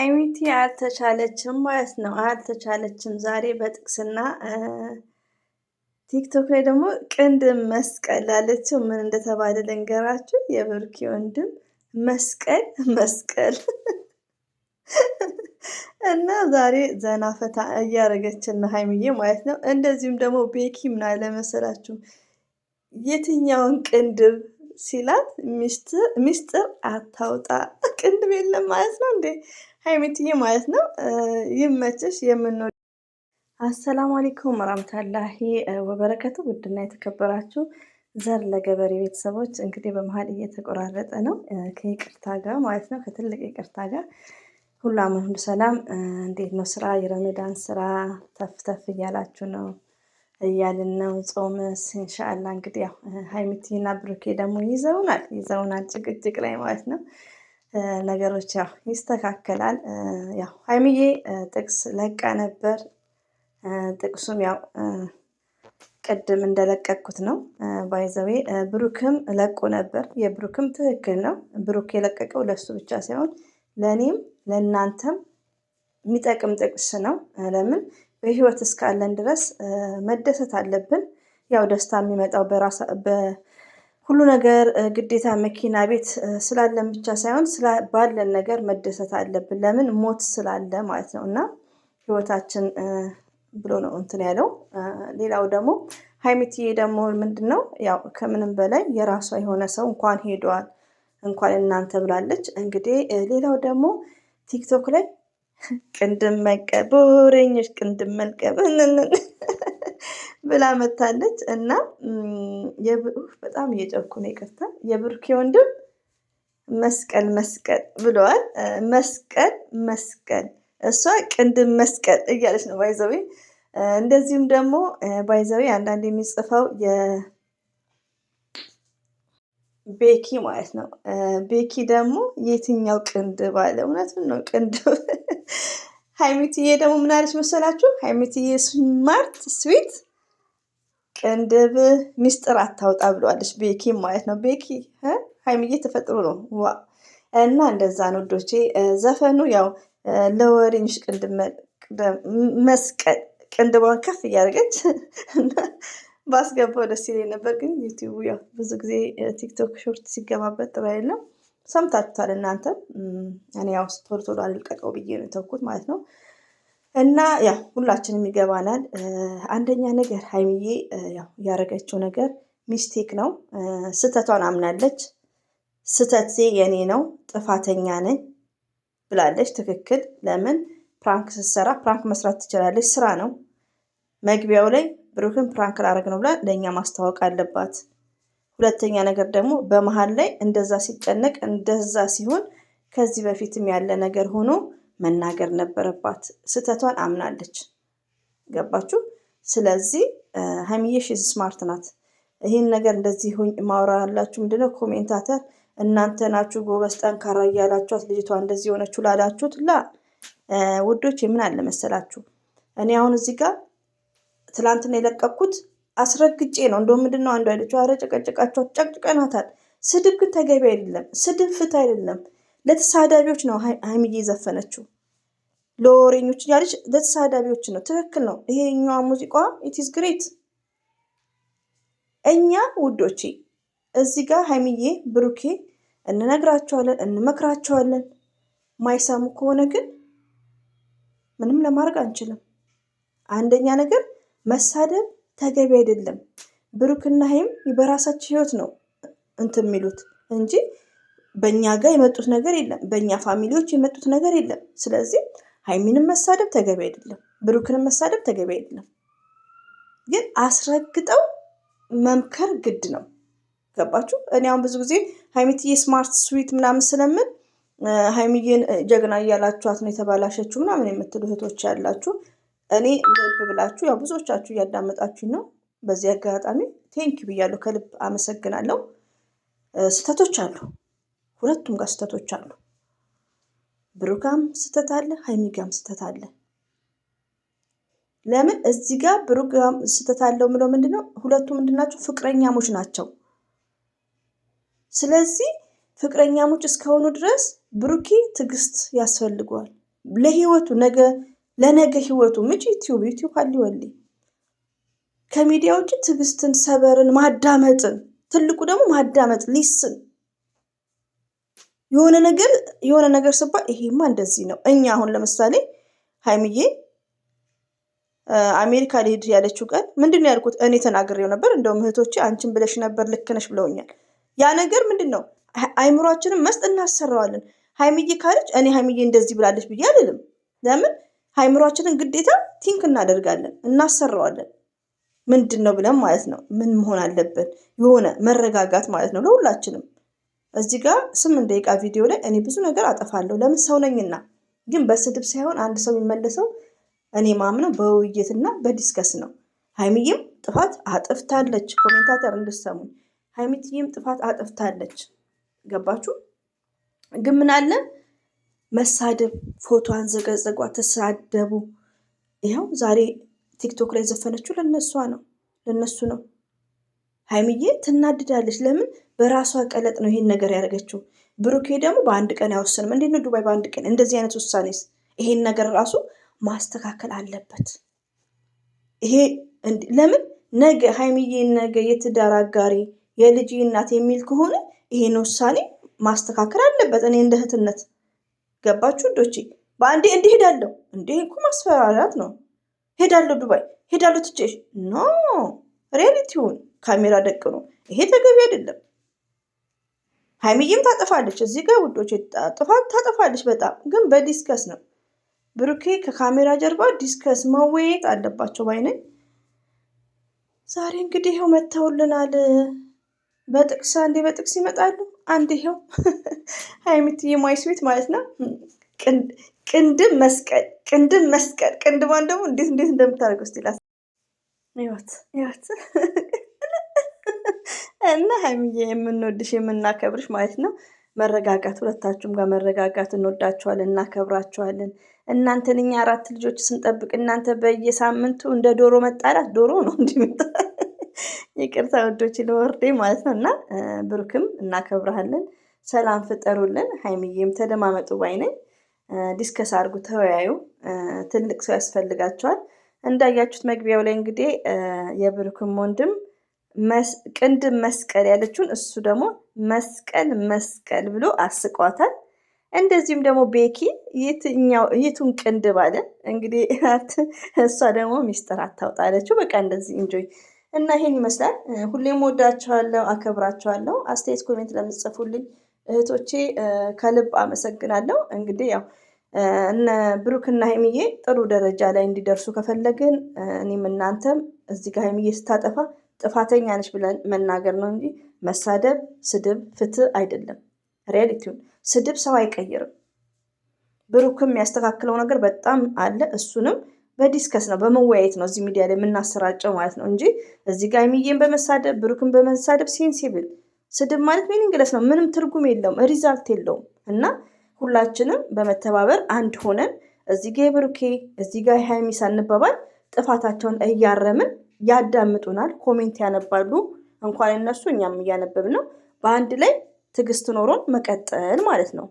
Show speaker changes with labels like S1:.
S1: ሀይሚቲ አልተቻለችም ማለት ነው። አልተቻለችም ዛሬ በጥቅስና ቲክቶክ ላይ ደግሞ ቅንድም መስቀል አለችው። ምን እንደተባለ ልንገራችሁ። የብሩኬ ወንድም መስቀል መስቀል እና ዛሬ ዘና ፈታ እያደረገችን ነው ሀይሚዬ ማለት ነው። እንደዚሁም ደግሞ ቤኪ ምን አለ መሰላችሁ የትኛውን ቅንድብ ሲላት ሚስጥር አታውጣ ቅንድብ የለም ማለት ነው እንዴ ሀይሚትዬ ማለት ነው። ይመችሽ። አሰላሙ አለይኩም ወራህመቱላሂ ወበረከቱ። ውድና የተከበራችሁ ዘር ለገበሬ ቤተሰቦች እንግዲህ በመሀል እየተቆራረጠ ነው ከይቅርታ ጋር ማለት ነው፣ ከትልቅ ይቅርታ ጋር። ሁሉ አማን ሁሉ ሰላም። እንዴት ነው ስራ? የረመዳን ስራ ተፍ ተፍ እያላችሁ ነው እያልን ነው። ጾምስ ኢንሻአላ እንግዲህ ያው ሀይሚቲና ብሩኬ ደግሞ ይዘውናል ጭቅጭቅ ላይ ማለት ነው። ነገሮች ያው ይስተካከላል። ያው ሀይሚዬ ጥቅስ ለቃ ነበር። ጥቅሱም ያው ቅድም እንደለቀኩት ነው። ባይዘዌ ብሩክም ለቆ ነበር። የብሩክም ትክክል ነው። ብሩክ የለቀቀው ለሱ ብቻ ሳይሆን ለኔም ለናንተም የሚጠቅም ጥቅስ ነው። ለምን በህይወት እስካለን ድረስ መደሰት አለብን። ያው ደስታ የሚመጣው ሁሉ ነገር ግዴታ መኪና ቤት ስላለን ብቻ ሳይሆን ባለን ነገር መደሰት አለብን። ለምን ሞት ስላለ ማለት ነው። እና ህይወታችን ብሎ ነው እንትን ያለው። ሌላው ደግሞ ሀይሚትዬ ደግሞ ምንድነው ያው ከምንም በላይ የራሷ የሆነ ሰው እንኳን ሄዷል እንኳን እናንተ ብላለች። እንግዲህ ሌላው ደግሞ ቲክቶክ ላይ ቅንድም ቦረኞች ቅንድም መልቀም ብላ መታለች። እና በጣም እየጨኩ ነው ይቅርታ። የብሩኬ ወንድም መስቀል መስቀል ብለዋል። መስቀል መስቀል እሷ ቅንድም መስቀል እያለች ነው ባይዘዌ። እንደዚሁም ደግሞ ባይዘዌ አንዳንድ የሚጽፈው ቤኪ ማለት ነው። ቤኪ ደግሞ የትኛው ቅንድብ አለ። እውነቱን ነው ቅንድብ። ሀይሚትዬ ደግሞ ምን አለች መሰላችሁ? ሀይሚትዬ ስማርት ስዊት ቅንድብ ሚስጥር አታውጣ ብለዋለች። ቤኪ ማለት ነው። ቤኪ ሀይሚዬ ተፈጥሮ ነው ዋ። እና እንደዛ ነው ዶቼ። ዘፈኑ ያው ለወሬንሽ ቅንድብ መስቀል ቅንድቧን ከፍ እያደረገች ባስገባው ደስ ይለኝ ነበር። ግን ዩቲዩብ ያው ብዙ ጊዜ ቲክቶክ ሾርት ሲገባበት ጥሩ አይደለም። ሰምታችኋል እናንተም። እኔ ያው ቶሎ ቶሎ አልልቀቀው ብዬ ነው የተውኩት ማለት ነው። እና ያው ሁላችንም ይገባናል። አንደኛ ነገር ሀይሚዬ ያው ያደረገችው ነገር ሚስቴክ ነው። ስህተቷን አምናለች። ስህተቴ የኔ ነው ጥፋተኛ ነኝ ብላለች። ትክክል። ለምን ፕራንክ ስትሰራ ፕራንክ መስራት ትችላለች፣ ስራ ነው። መግቢያው ላይ ብሩክን ፕራንክ ላደርግ ነው ብላ ለእኛ ማስታወቅ አለባት። ሁለተኛ ነገር ደግሞ በመሀል ላይ እንደዛ ሲጨነቅ እንደዛ ሲሆን ከዚህ በፊትም ያለ ነገር ሆኖ መናገር ነበረባት። ስህተቷን አምናለች። ገባችሁ? ስለዚህ ሀይሚዬ ሺዝ ስማርት ናት። ይህን ነገር እንደዚህ ማውራላችሁ ምንድነው ኮሜንታተር እናንተ ናችሁ ጎበዝ ጠንካራ እያላችኋት ልጅቷ እንደዚህ የሆነችው ላላችሁት ውዶች ምን አለ መሰላችሁ፣ እኔ አሁን እዚህ ጋር ትላንትና የለቀኩት አስረግጬ ነው። እንደውም ምንድነው አንዱ አይለችው አረ ጨቀጨቃቸው ጨቅጭቀናታል። ስድብ ግን ተገቢ አይደለም። ስድብ ፍትህ አይደለም። ለተሳዳቢዎች ነው ሀይሚዬ የዘፈነችው። ለወሬኞች ያለች ለተሳዳቢዎች ነው። ትክክል ነው። ይሄኛዋ ሙዚቃዋ ኢትስ ግሬት። እኛ ውዶቼ እዚህ ጋር ሀይሚዬ ብሩኬ እንነግራቸዋለን፣ እንመክራቸዋለን። ማይሳሙ ከሆነ ግን ምንም ለማድረግ አንችልም። አንደኛ ነገር መሳደብ ተገቢ አይደለም። ብሩክና ሀይም በራሳቸው ህይወት ነው እንትን የሚሉት እንጂ በእኛ ጋር የመጡት ነገር የለም። በእኛ ፋሚሊዎች የመጡት ነገር የለም። ስለዚህ ሀይሚንም መሳደብ ተገቢ አይደለም፣ ብሩክንም መሳደብ ተገቢ አይደለም። ግን አስረግጠው መምከር ግድ ነው። ገባችሁ? እኔ አሁን ብዙ ጊዜ ሀይሚትዬ ስማርት ስዊት ምናምን ስለምን ሀይሚዬን ጀግና እያላችኋት ነው የተባላሸችው ምናምን የምትሉ እህቶች ያላችሁ፣ እኔ ልብ ብላችሁ ያው ብዙዎቻችሁ እያዳመጣችሁ ነው። በዚህ አጋጣሚ ቴንኪ ብያለሁ፣ ከልብ አመሰግናለሁ። ስህተቶች አሉ፣ ሁለቱም ጋር ስህተቶች አሉ። ብሩካም ስህተት አለ፣ ሀይሚጋም ስህተት አለ። ለምን እዚህ ጋር ብሩካም ስህተት አለው ምለው ምንድነው? ሁለቱ ምንድናቸው? ፍቅረኛሞች ናቸው። ስለዚህ ፍቅረኛሞች እስከሆኑ ድረስ ብሩኬ ትዕግስት ያስፈልገዋል። ለህይወቱ ለነገ ህይወቱ ምጭ ዩቲዩብ አሊወሊ ከሚዲያ ውጭ ትዕግስትን፣ ሰበርን፣ ማዳመጥን ትልቁ ደግሞ ማዳመጥ ሊስን የሆነ ነገር ሲባል ይሄማ እንደዚህ ነው። እኛ አሁን ለምሳሌ ሀይሚዬ አሜሪካ ሊሄድ ያለችው ቀን ምንድነው ያልኩት? እኔ ተናግሬው ነበር። እንደውም እህቶቼ አንቺን ብለሽ ነበር ልክ ነሽ ብለውኛል። ያ ነገር ምንድነው አይምሯችንን መስጥ እናሰራዋለን። ሀይሚዬ ካለች እኔ ሀይሚዬ እንደዚህ ብላለች ብዬ አልልም። ለምን አይምሯችንን ግዴታ ቲንክ እናደርጋለን፣ እናሰራዋለን። ምንድነው ብለን ማለት ነው። ምን መሆን አለብን? የሆነ መረጋጋት ማለት ነው ለሁላችንም። እዚህ ጋር 8 ደቂቃ ቪዲዮ ላይ እኔ ብዙ ነገር አጠፋለሁ። ለምን ሰው ነኝና። ግን በስድብ ሳይሆን አንድ ሰው የሚመለሰው እኔ ማምነው በውይይትና በዲስከስ ነው። ሀይሚዬም ጥፋት አጥፍታለች። ኮሜንታተር እንድሰሙ ሀይሚዬም ጥፋት አጥፍታለች። ገባችሁ? ግን ምን አለ መሳደብ፣ ፎቶዋን ዘገዘጓ፣ ተሳደቡ። ይኸው ዛሬ ቲክቶክ ላይ ዘፈነችው ለነሱ ነው። ሀይሚዬ ትናድዳለች። ለምን? በራሷ ቀለጥ ነው ይሄን ነገር ያደረገችው። ብሩኬ ደግሞ በአንድ ቀን አይወስንም። እንዴት ነው ዱባይ በአንድ ቀን እንደዚህ አይነት ውሳኔስ? ይሄን ነገር ራሱ ማስተካከል አለበት። ይሄ ለምን ነገ ሀይሚዬ ነገ የትዳር አጋሪ የልጅ እናት የሚል ከሆነ ይሄን ውሳኔ ማስተካከል አለበት። እኔ እንደ እህትነት ገባችሁ ዶቼ በአንዴ እንዲህ ሄዳለሁ እንዴ እኮ ማስፈራራት ነው። ሄዳለሁ ዱባይ ሄዳለሁ ትቼሽ ኖ ሪያሊቲውን ካሜራ ደቅኖ ይሄ ተገቢ አይደለም። ሀይሚዬም ታጠፋለች እዚህ ጋር ውዶች፣ ጥፋት ታጠፋለች በጣም ግን በዲስከስ ነው። ብሩኬ ከካሜራ ጀርባ ዲስከስ መወየት አለባቸው ባይነኝ። ዛሬ እንግዲህ ይኸው መተውልናል። በጥቅስ አንዴ በጥቅስ ይመጣሉ፣ አንድ ይኸው ሀይሚትዬ ማይስ ቤት ማለት ነው። ቅንድም መስቀል ቅንድማን ደግሞ እንዴት እንደምታደርገው ስቲላ ይወት እና ሀይሚዬ የምንወድሽ የምናከብርሽ ማለት ነው። መረጋጋት፣ ሁለታችሁም ጋር መረጋጋት። እንወዳችኋለን፣ እናከብራችኋለን። እናንተን እኛ 4 ልጆች ስንጠብቅ እናንተ በየሳምንቱ እንደ ዶሮ መጣላት ዶሮ ነው እንዲመጣ ይቅርታ ወዶች ለወርዴ ማለት ነው። እና ብሩክም እናከብረሃለን። ሰላም ፍጠሩልን። ሀይሚዬም ተደማመጡ ባይነኝ። ዲስከስ አድርጉ፣ ተወያዩ። ትልቅ ሰው ያስፈልጋቸዋል። እንዳያችሁት መግቢያው ላይ እንግዲህ የብሩክም ወንድም ቅንድም መስቀል ያለችውን እሱ ደግሞ መስቀል ብሎ አስቋታል። እንደዚሁም ደግሞ ቤኪ የቱን ቅንድብ አለ እንግዲህ እሷ ደግሞ ሚስጥር አታውጣለችው። በቃ እንደዚህ እንጆይ እና ይሄን ይመስላል። ሁሌም ወዳችኋለሁ፣ አከብራችኋለሁ። አስተያየት ኮሜንት ለምትጽፉልኝ እህቶቼ ከልብ አመሰግናለሁ። እንግዲህ ያው እነ ብሩክና ሀይሚዬ ጥሩ ደረጃ ላይ እንዲደርሱ ከፈለግን እኔም እናንተም እዚህ ጋር ሀይሚዬ ስታጠፋ ጥፋተኛ ነች ብለን መናገር ነው እንጂ መሳደብ፣ ስድብ ፍትህ አይደለም። ሪያሊቲውን ስድብ ሰው አይቀይርም። ብሩክም ያስተካክለው ነገር በጣም አለ። እሱንም በዲስከስ ነው በመወያየት ነው እዚህ ሚዲያ ላይ የምናሰራጨው ማለት ነው እንጂ እዚህ ጋር ሀይሚዬን በመሳደብ ብሩክን በመሳደብ ሴንሲብል ስድብ ማለት ሚኒንግለስ ነው። ምንም ትርጉም የለውም፣ ሪዛልት የለውም። እና ሁላችንም በመተባበር አንድ ሆነን እዚህ ጋር የብሩኬ እዚህ ጋር የሀይሚ ሳንባባል ጥፋታቸውን እያረምን ያዳምጡናል፣ ኮሜንት ያነባሉ። እንኳን እነሱ እኛም እያነበብ ነው። በአንድ ላይ ትዕግስት ኖሮን መቀጠል ማለት ነው።